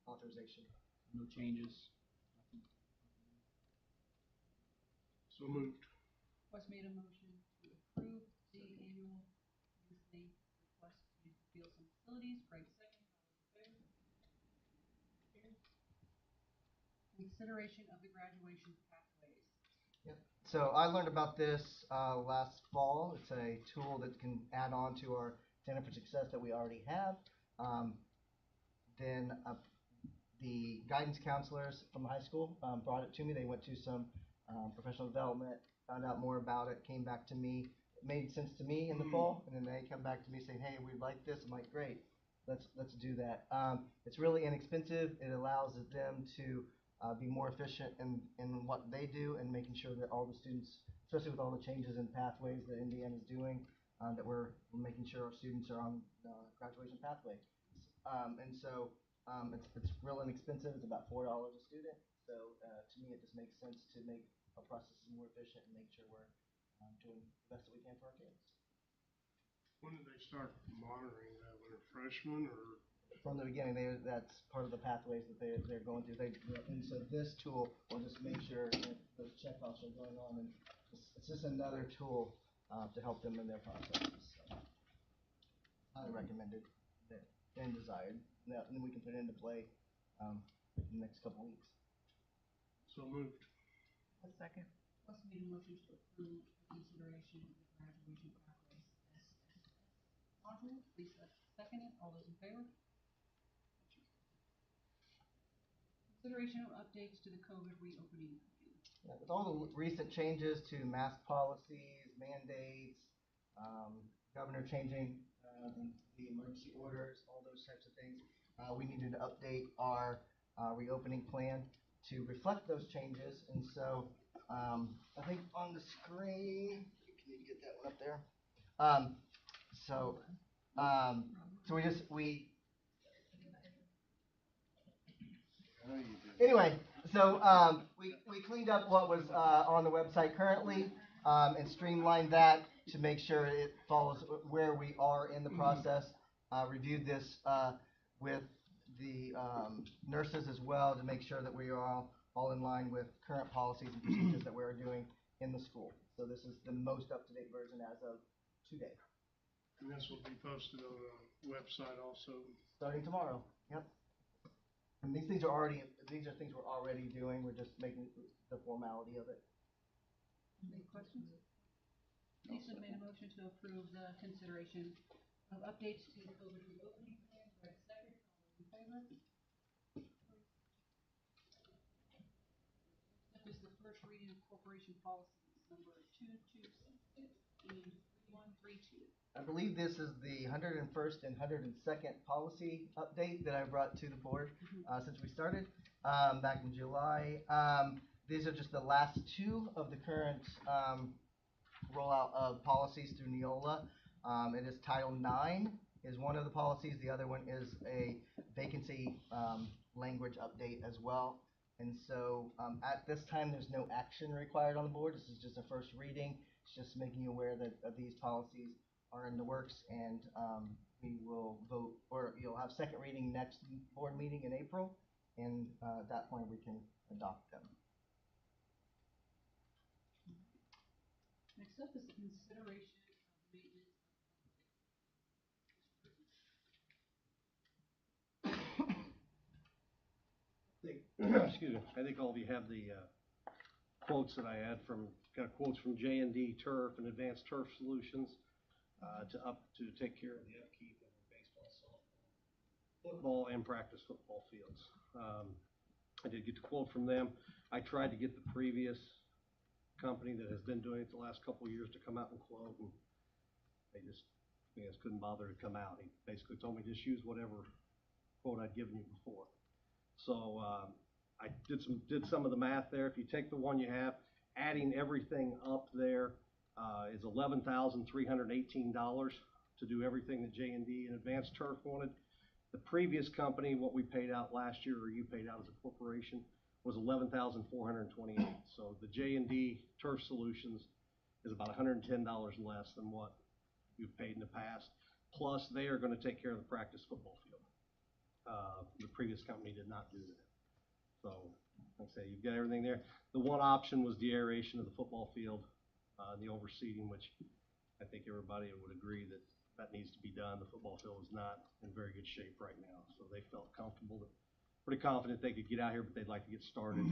authorization.
No changes. Nothing.
So moved.
Wes made a motion to approve the annual youth league request to use the fields and facilities. Craig second. All those in favor? Carried. Consideration of the graduation pathways.
Yep. So I learned about this last fall. It's a tool that can add on to our Center for Success that we already have. Then the guidance counselors from the high school brought it to me. They went to some professional development, found out more about it, came back to me. It made sense to me in the fall, and then they come back to me saying, "Hey, we'd like this." I'm like, "Great, let's do that." It's really inexpensive. It allows them to be more efficient in what they do and making sure that all the students, especially with all the changes in pathways that Indiana's doing, that we're making sure our students are on graduation pathway. And so it's real inexpensive. It's about $4 a student. So to me, it just makes sense to make our processes more efficient and make sure we're doing the best that we can for our kids.
When did they start monitoring that? When they're freshmen or?
From the beginning, that's part of the pathways that they're going through. And so this tool will just make sure that those checkoffs are going on, and it's just another tool to help them in their processes. So, highly recommended and desired. And then we can put it into play in the next couple weeks.
So moved.
A second.
Wes made a motion to approve the consideration of the graduation pathways SSS module. Lisa seconded. All those in favor? Consideration of updates to the COVID reopening plan.
Yeah, with all the recent changes to mask policies, mandates, governor changing the emergency orders, all those types of things, we needed to update our reopening plan to reflect those changes. And so I think on the screen, can you get that one up there? So anyway, so we cleaned up what was on the website currently and streamlined that to make sure it follows where we are in the process. Reviewed this with the nurses as well to make sure that we are all in line with current policies and procedures that we're doing in the school. So this is the most up-to-date version as of today.
And this will be posted on the website also.
Starting tomorrow. Yep. And these are things we're already doing. We're just making the formality of it.
Any questions? Lisa made a motion to approve the consideration of updates to the COVID reopening plan. Greg second. All those in favor? Next up is the first reading of corporation policies number 2266 and 3132.
I believe this is the 101st and 102nd policy update that I brought to the board since we started back in July. These are just the last two of the current rollout of policies through Neola. It is Title IX is one of the policies. The other one is a vacancy language update as well. And so at this time, there's no action required on the board. This is just a first reading. It's just making you aware that these policies are in the works, and we will vote, or you'll have second reading next board meeting in April, and at that point we can adopt them.
Next up is the consideration of maintenance of
Excuse me. I think all of you have the quotes that I had got quotes from J&D Turf and Advanced Turf Solutions to take care of the upkeep of the baseball, softball, football, and practice football fields. I did get the quote from them. I tried to get the previous company that has been doing it the last couple of years to come out and quote, and they just couldn't bother to come out. He basically told me just use whatever quote I'd given you before. So, I did some of the math there. If you take the one you have, adding everything up there, is $11,318 to do everything that J&D and Advanced Turf wanted. The previous company, what we paid out last year, or you paid out as a corporation, was $11,428. So the J&D Turf Solutions is about $110 less than what you've paid in the past. Plus, they are going to take care of the practice football field. The previous company did not do that. So, like I say, you've got everything there. The one option was the aeration of the football field, the overseeding, which I think everybody would agree that needs to be done. The football field is not in very good shape right now. So they felt pretty confident they could get out here, but they'd like to get started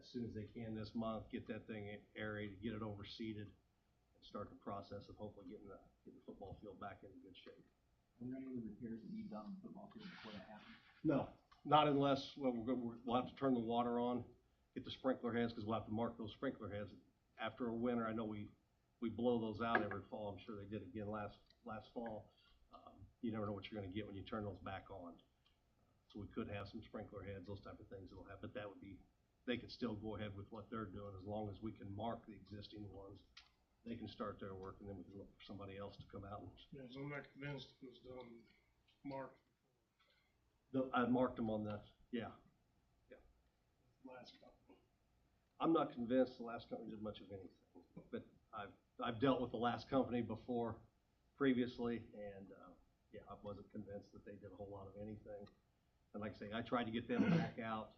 as soon as they can this month, get that thing aerated, get it overseeded, and start the process of hopefully getting the football field back in good shape.
Are there any other repairs that need done on the football field before that happens?
No, not unless, well, we'll have to turn the water on, get the sprinkler heads, because we'll have to mark those sprinkler heads. After a winter, I know we blow those out every fall. I'm sure they did again last fall. You never know what you're going to get when you turn those back on. So we could have some sprinkler heads, those type of things that'll have, but that would be, they could still go ahead with what they're doing as long as we can mark the existing ones. They can start their work, and then we can look for somebody else to come out and.
Yeah, so I'm not convinced it was done marked
I marked them on the, yeah.
last company.
I'm not convinced the last company did much of anything, but I've dealt with the last company before, previously, and yeah, I wasn't convinced that they did a whole lot of anything. And like I say, I tried to get them back out.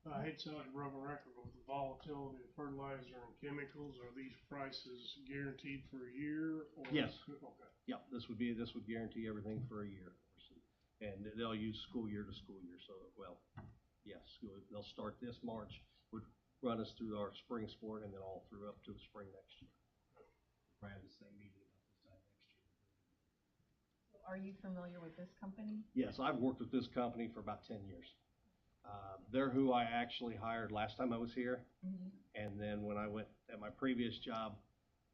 I hate to sound like a broken record, but with the volatility of fertilizer and chemicals, are these prices guaranteed for a year? Or
Yes.
Okay.
Yep, this would guarantee everything for a year. And they'll use school year to school year, so, well, yes, they'll start this March, would run us through our spring sport, and then all through up to the spring next year.
Probably have the same meeting about this time next year.
So are you familiar with this company?
Yes, I've worked with this company for about 10 years. They're who I actually hired last time I was here.
Mm-hmm.
And then when I went at my previous job,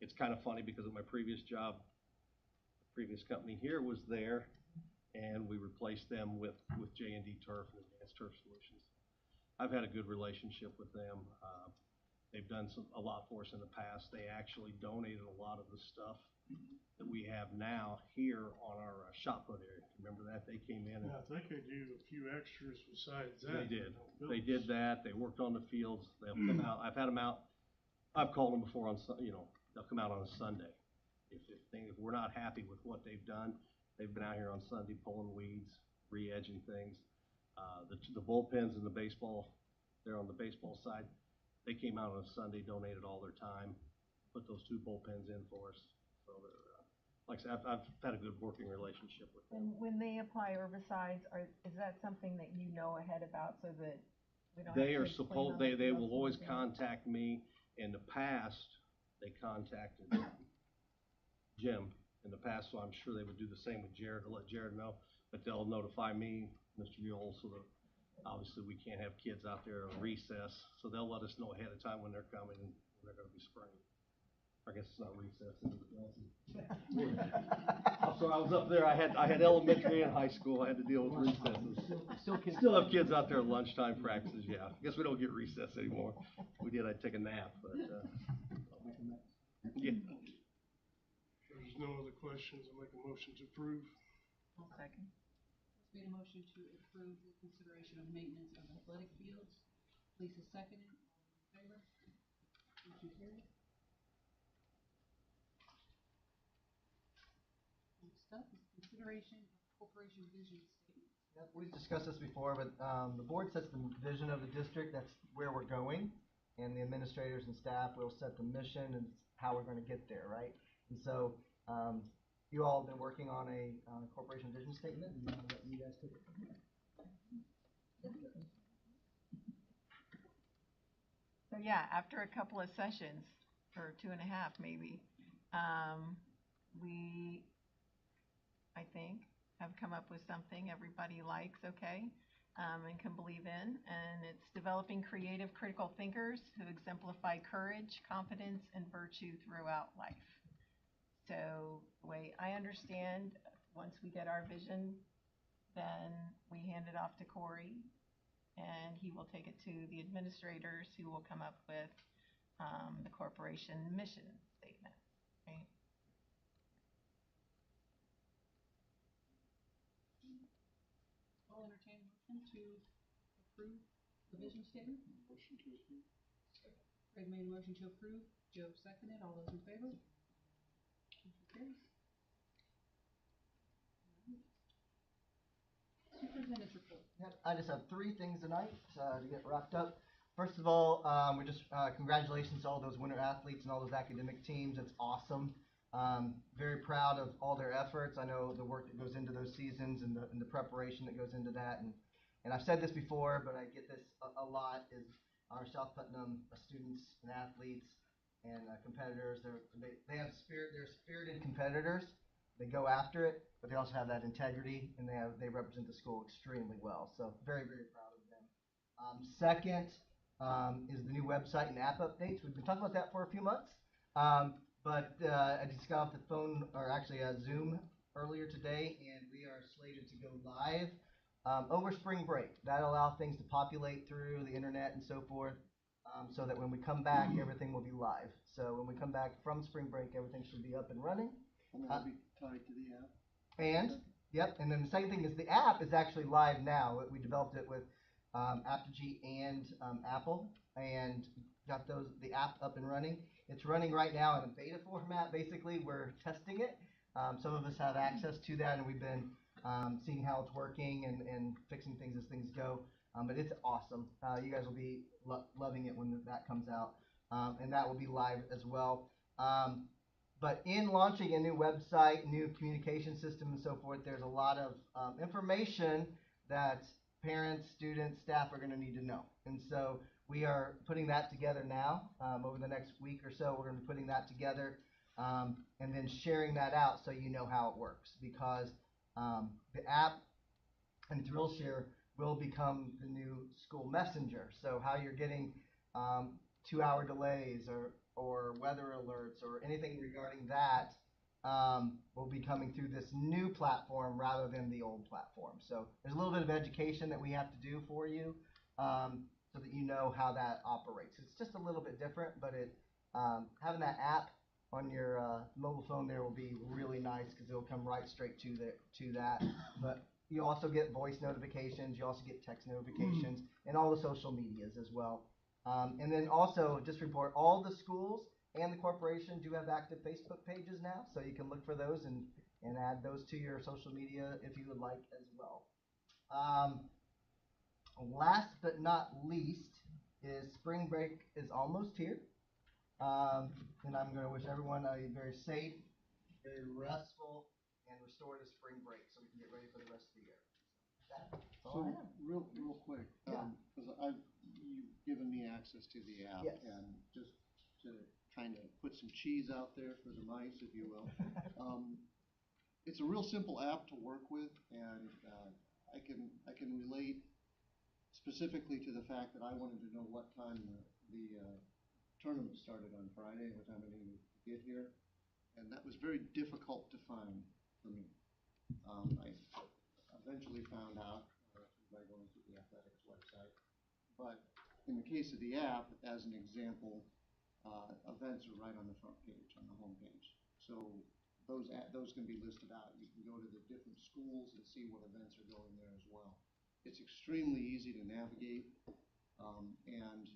it's kind of funny because at my previous job, the previous company here was there, and we replaced them with J&D Turf and Advanced Turf Solutions. I've had a good relationship with them. They've done a lot for us in the past. They actually donated a lot of the stuff that we have now here on our shot put area. Remember that? They came in.
Yeah, I think they do a few extras besides that.
They did. They did that. They worked on the fields. They'll come out. I've had them out. I've called them before on, they'll come out on a Sunday. If we're not happy with what they've done, they've been out here on Sunday pulling weeds, re-edging things. The bullpens in the baseball, they're on the baseball side. They came out on a Sunday, donated all their time, put those 2 bullpens in for us. So like I said, I've had a good working relationship with them.
And when they apply herbicides, is that something that you know ahead about so that we don't
They
have
are
kids playing
supposed,
on the
they
field
will
so
always
they-
contact me. In the past, they contacted Jim in the past, so I'm sure they would do the same with Jared to let Jared know. But they'll notify me, Mr. Yule, so that obviously we can't have kids out there on recess. So they'll let us know ahead of time when they're coming and when they're going to be spraying. I guess it's not recess. So I was up there. I had elementary and high school. I had to deal with recesses. Still have kids out there at lunchtime practices. Yeah, I guess we don't get recess anymore. If we did, I'd take a nap. But yeah.
If there's no other questions, I'll make a motion to approve.
I'll second.
Let's made a motion to approve the consideration of maintenance of athletic fields. Lisa seconded. All in favor? Motion carried. Next up is consideration of corporation vision statement.
Yep, we've discussed this before, but the board sets the vision of the district. That's where we're going, and the administrators and staff will set the mission and how we're going to get there, right? And so you all have been working on a corporation vision statement, and I'll let you guys take it from here.
So yeah, after a couple of sessions, or 2.5 maybe, we, I think, have come up with something everybody likes, okay, and can believe in. And it's developing creative, critical thinkers who exemplify courage, confidence, and virtue throughout life. So the way I understand, once we get our vision then we hand it off to Corey, and he will take it to the administrators, who will come up with the corporation mission statement, right?
I'll entertain a motion to approve the vision statement.
Motion to approve.
Craig made a motion to approve, Joe seconded, all those in favor? Motion carries. Superintendent's report.
Yep, I just have three things tonight to get wrapped up. First of all, we just congratulations to all those winter athletes and all those academic teams. It's awesome. Very proud of all their efforts. I know the work that goes into those seasons and the preparation that goes into that. And I've said this before, but I get this a lot, is our South Putnam students and athletes and competitors. They have spirit. They're spirited competitors. They go after it, but they also have that integrity, and they represent the school extremely well. So very, very proud of them. Second is the new website and app updates. We've been talking about that for a few months, but I just got off the phone, or actually Zoom earlier today, and we are slated to go live over spring break. That'll allow things to populate through the internet and so forth, so that when we come back, everything will be live. So when we come back from spring break, everything should be up and running.
And that'll be tied to the app.
And then the second thing is the app is actually live now. We developed it with Apogee and Apple, and got the app up and running. It's running right now in a beta format. Basically, we're testing it. Some of us have access to that, and we've been seeing how it's working and fixing things as things go. But it's awesome. You guys will be loving it when that comes out, and that will be live as well. But in launching a new website, new communication system, and so forth, there's a lot of information that parents, students, staff are going to need to know. And so we are putting that together now. Over the next week or so, we're going to be putting that together and then sharing that out so you know how it works. Because the app and DrillShare will become the new school messenger. So how you're getting 2-hour delays or weather alerts or anything regarding that will be coming through this new platform rather than the old platform. So there's a little bit of education that we have to do for you so that you know how that operates. It's just a little bit different, but having that app on your mobile phone there will be really nice, because it'll come right straight to that. But you also get voice notifications, you also get text notifications, and all the social medias as well. And then also, just report, all the schools and the corporation do have active Facebook pages now, so you can look for those and add those to your social media if you would like as well. Last but not least is spring break is almost here. And I'm going to wish everyone a very safe, very restful, and restorative spring break so we can get ready for the rest of the year. That's all I have.
Real quick, because you've given me access to the app,
Yes.
and just to kind of put some cheese out there for the mice, if you will. It's a real simple app to work with, and I can relate specifically to the fact that I wanted to know what time the tournament started on Friday, what time I needed to get here, and that was very difficult to find for me. I eventually found out by going to the athletics website. But in the case of the app, as an example, events are right on the front page, on the home page. So those can be listed out. You can go to the different schools and see what events are going there as well. It's extremely easy to navigate, and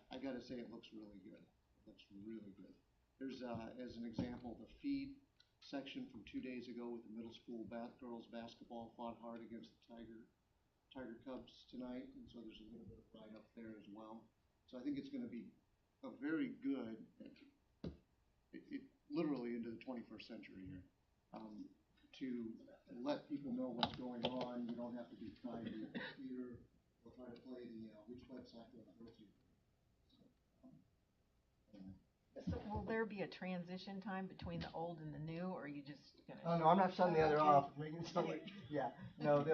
I got to say, it looks really good. It looks really good. There's, as an example, the feed section from 2 days ago with the middle school girls basketball fought hard against the Tiger Cubs tonight, and so there's a little bit of write-up there as well. So I think it's going to be a very good, it literally into the 21st century here, to let people know what's going on. You don't have to be tied to your computer or try to play which website do I go to.
So will there be a transition time between the old and the new, or are you just gonna?
Oh no, I'm not shutting the other off. We can still, yeah, no,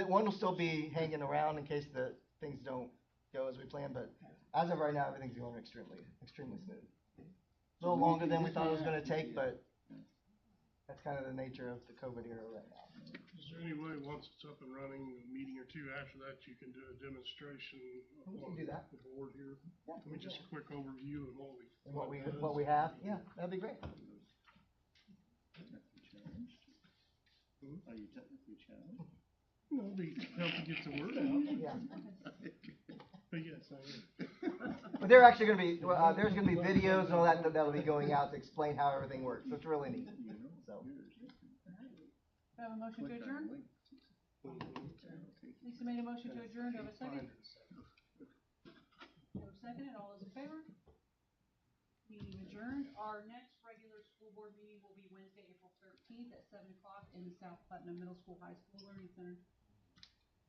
one will still be hanging around in case the things don't go as we planned. But as of right now, everything's going extremely smooth. A little longer than we thought it was going to take, but that's kind of the nature of the COVID era right now.
Is there any way, once it's up and running, a meeting or two after that, you can do a demonstration
We can
on
do that.
the board here?
Yeah,
I mean, just a quick overview of
And what we have, yeah, that'd be great.
Technically challenged? Are you technically challenged?
No, be help to get the word out.
Yeah.
But yes, I am.
But they're actually gonna be, there's gonna be videos and all that that'll be going out to explain how everything works, so it's really neat, so.
Do I have a motion to adjourn? Lisa made a motion to adjourn, do I have a second? Do I have a second, and all those in favor? Meeting adjourned. Our next regular school board meeting will be Wednesday, April 13th at 7 o'clock in the South Putnam Middle School High School Learning Center.